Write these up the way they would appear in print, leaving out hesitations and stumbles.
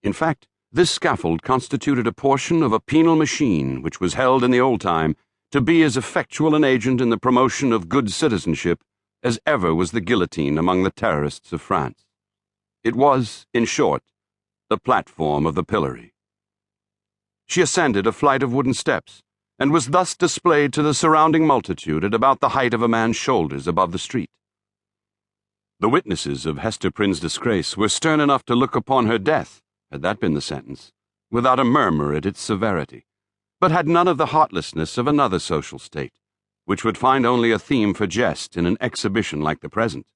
In fact, this scaffold constituted a portion of a penal machine which was held in the old time to be as effectual an agent in the promotion of good citizenship as ever was the guillotine among the terrorists of France. It was, in short, the platform of the pillory. She ascended a flight of wooden steps, and was thus displayed to the surrounding multitude at about the height of a man's shoulders above the street. The witnesses of Hester Prynne's disgrace were stern enough to look upon her death, had that been the sentence, without a murmur at its severity, but had none of the heartlessness of another social state, which would find only a theme for jest in an exhibition like the present.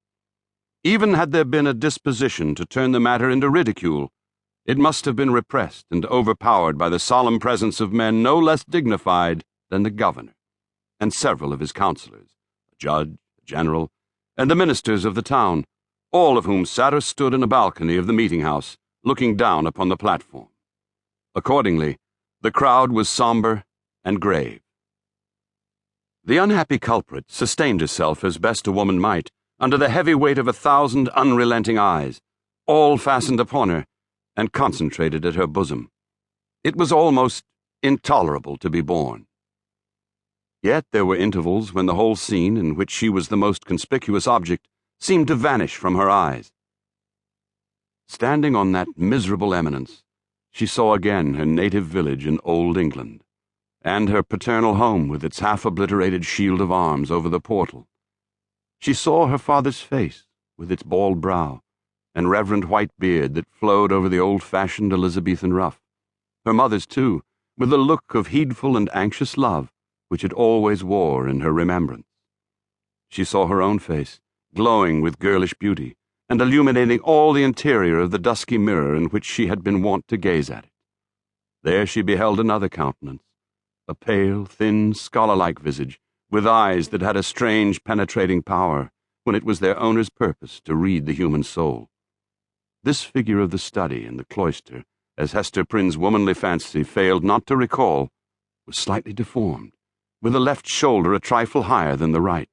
Even had there been a disposition to turn the matter into ridicule, it must have been repressed and overpowered by the solemn presence of men no less dignified than the governor, and several of his councillors, a judge, a general, and the ministers of the town, all of whom sat or stood in a balcony of the meeting-house, looking down upon the platform. Accordingly, the crowd was sombre and grave. The unhappy culprit sustained herself as best a woman might, under the heavy weight of 1,000 unrelenting eyes, all fastened upon her, and concentrated at her bosom. It was almost intolerable to be borne. Yet there were intervals when the whole scene, in which she was the most conspicuous object, seemed to vanish from her eyes. Standing on that miserable eminence, she saw again her native village in Old England, and her paternal home with its half-obliterated shield of arms over the portal. She saw her father's face, with its bald brow, and reverend white beard that flowed over the old-fashioned Elizabethan ruff. Her mother's, too, with the look of heedful and anxious love which it always wore in her remembrance. She saw her own face, glowing with girlish beauty, and illuminating all the interior of the dusky mirror in which she had been wont to gaze at it. There she beheld another countenance, a pale, thin, scholar-like visage, with eyes that had a strange penetrating power when it was their owner's purpose to read the human soul. This figure of the study in the cloister, as Hester Prynne's womanly fancy failed not to recall, was slightly deformed, with the left shoulder a trifle higher than the right.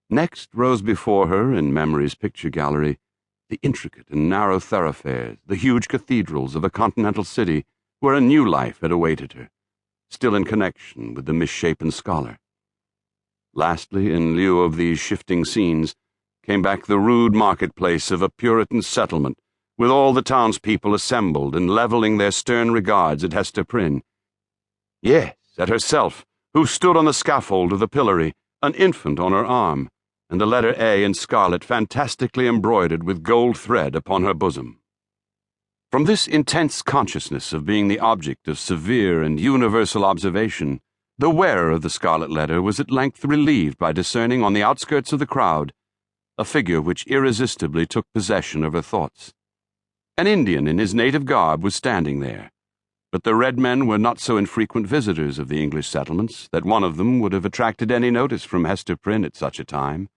Next rose before her, in memory's picture gallery, the intricate and narrow thoroughfares, the huge cathedrals of a continental city where a new life had awaited her, still in connection with the misshapen scholar. Lastly, in lieu of these shifting scenes, came back the rude marketplace of a Puritan settlement, with all the townspeople assembled and levelling their stern regards at Hester Prynne. Yes, at herself, who stood on the scaffold of the pillory, an infant on her arm, and the letter A in scarlet fantastically embroidered with gold thread upon her bosom. From this intense consciousness of being the object of severe and universal observation, the wearer of the Scarlet Letter was at length relieved by discerning on the outskirts of the crowd a figure which irresistibly took possession of her thoughts. An Indian in his native garb was standing there, but the red men were not so infrequent visitors of the English settlements that one of them would have attracted any notice from Hester Prynne at such a time.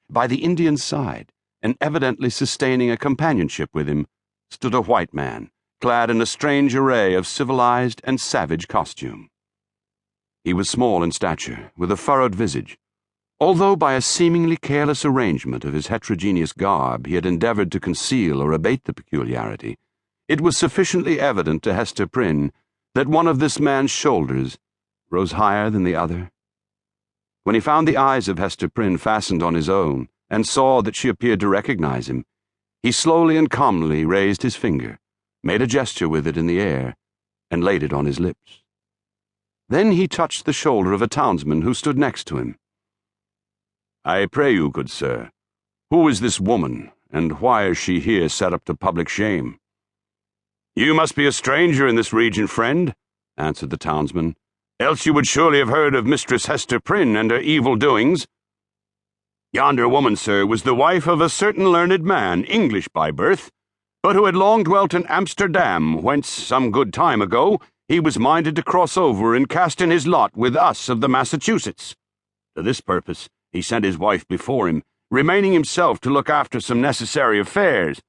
By the Indian's side, and evidently sustaining a companionship with him, stood a white man, clad in a strange array of civilized and savage costume. He was small in stature, with a furrowed visage. Although by a seemingly careless arrangement of his heterogeneous garb he had endeavored to conceal or abate the peculiarity, it was sufficiently evident to Hester Prynne that one of this man's shoulders rose higher than the other. When he found the eyes of Hester Prynne fastened on his own, and saw that she appeared to recognize him, he slowly and calmly raised his finger, made a gesture with it in the air, and laid it on his lips. Then he touched the shoulder of a townsman who stood next to him. "I pray you, good sir, who is this woman, and why is she here set up to public shame?" "You must be a stranger in this region, friend," answered the townsman, "else you would surely have heard of Mistress Hester Prynne and her evil doings. Yonder woman, sir, was the wife of a certain learned man, English by birth, but who had long dwelt in Amsterdam, whence, some good time ago, he was minded to cross over and cast in his lot with us of the Massachusetts. To this purpose he sent his wife before him, remaining himself to look after some necessary affairs.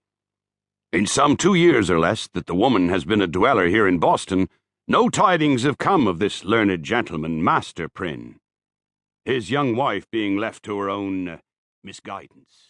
In some 2 years or less that the woman has been a dweller here in Boston, no tidings have come of this learned gentleman, Master Prynne, his young wife being left to her own misguidance.